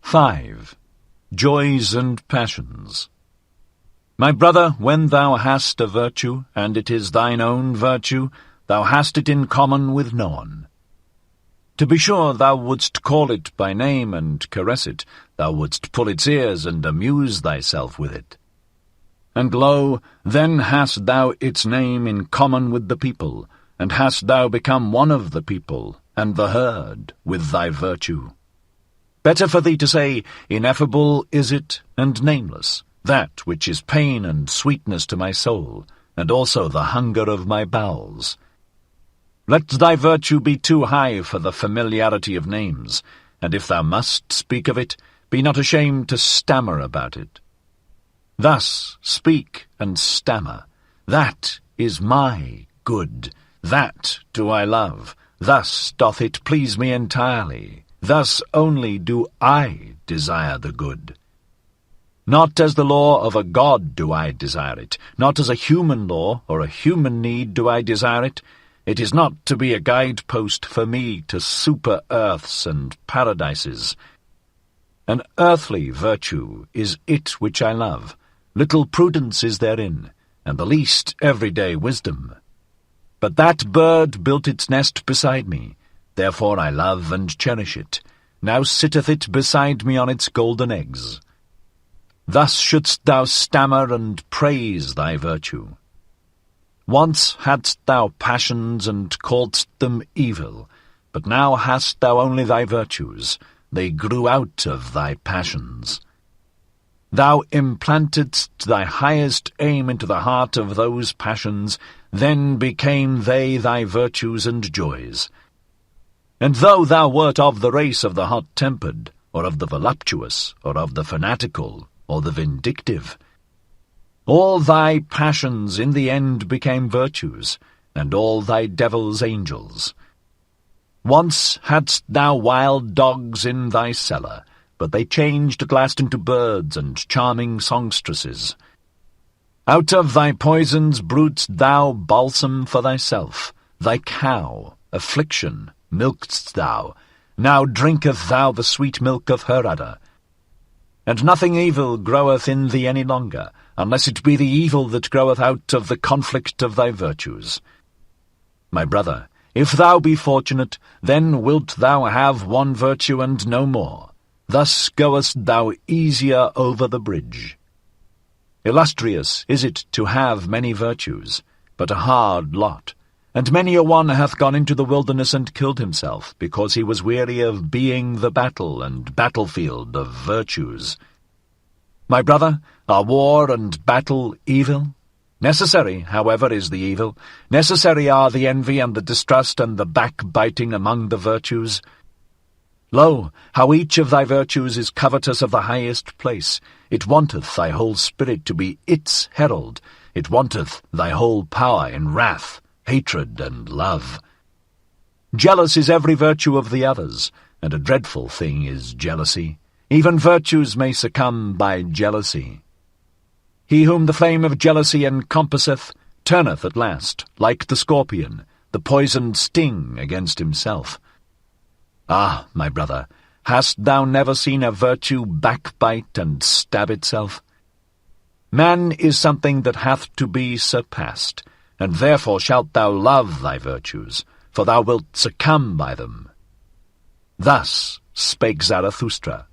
5. Joys and Passions. My brother, when thou hast a virtue, and it is thine own virtue, thou hast it in common with no one. To be sure, thou wouldst call it by name and caress it, thou wouldst pull its ears and amuse thyself with it. And lo, then hast thou its name in common with the people, and hast thou become one of the people, and the herd, with thy virtue. Better for thee to say, Ineffable is it, and nameless, that which is pain and sweetness to my soul, and also the hunger of my bowels. Let thy virtue be too high for the familiarity of names, and if thou must speak of it, be not ashamed to stammer about it. Thus speak and stammer, that is my good, that do I love, thus doth it please me entirely, thus only do I desire the good. Not as the law of a god do I desire it, not as a human law or a human need do I desire it. It is not to be a guidepost for me to super-earths and paradises. An earthly virtue is it which I love. Little prudence is therein, and the least everyday wisdom. But that bird built its nest beside me, therefore I love and cherish it. Now sitteth it beside me on its golden eggs. Thus shouldst thou stammer and praise thy virtue. Once hadst thou passions and calledst them evil, but now hast thou only thy virtues. They grew out of thy passions. Thou implantedst thy highest aim into the heart of those passions, then became they thy virtues and joys. And though thou wert of the race of the hot-tempered, or of the voluptuous, or of the fanatical, or the vindictive, all thy passions in the end became virtues, and all thy devils angels. Once hadst thou wild dogs in thy cellar, but they changed at last into birds and charming songstresses. Out of thy poisons brewedst thou balsam for thyself. Thy cow, affliction, milkedst thou. Now drinketh thou the sweet milk of her udder. And nothing evil groweth in thee any longer, unless it be the evil that groweth out of the conflict of thy virtues. My brother, if thou be fortunate, then wilt thou have one virtue and no more. Thus goest thou easier over the bridge. Illustrious is it to have many virtues, but a hard lot, and many a one hath gone into the wilderness and killed himself, because he was weary of being the battle and battlefield of virtues. My brother, are war and battle evil? Necessary, however, is the evil. Necessary are the envy and the distrust and the backbiting among the virtues. Lo, how each of thy virtues is covetous of the highest place. It wanteth thy whole spirit to be its herald. It wanteth thy whole power in wrath, hatred, and love. Jealous is every virtue of the others, and a dreadful thing is jealousy. Even virtues may succumb by jealousy. He whom the flame of jealousy encompasseth turneth at last, like the scorpion, the poisoned sting against himself. Ah, my brother, hast thou never seen a virtue backbite and stab itself? Man is something that hath to be surpassed, and therefore shalt thou love thy virtues, for thou wilt succumb by them. Thus spake Zarathustra.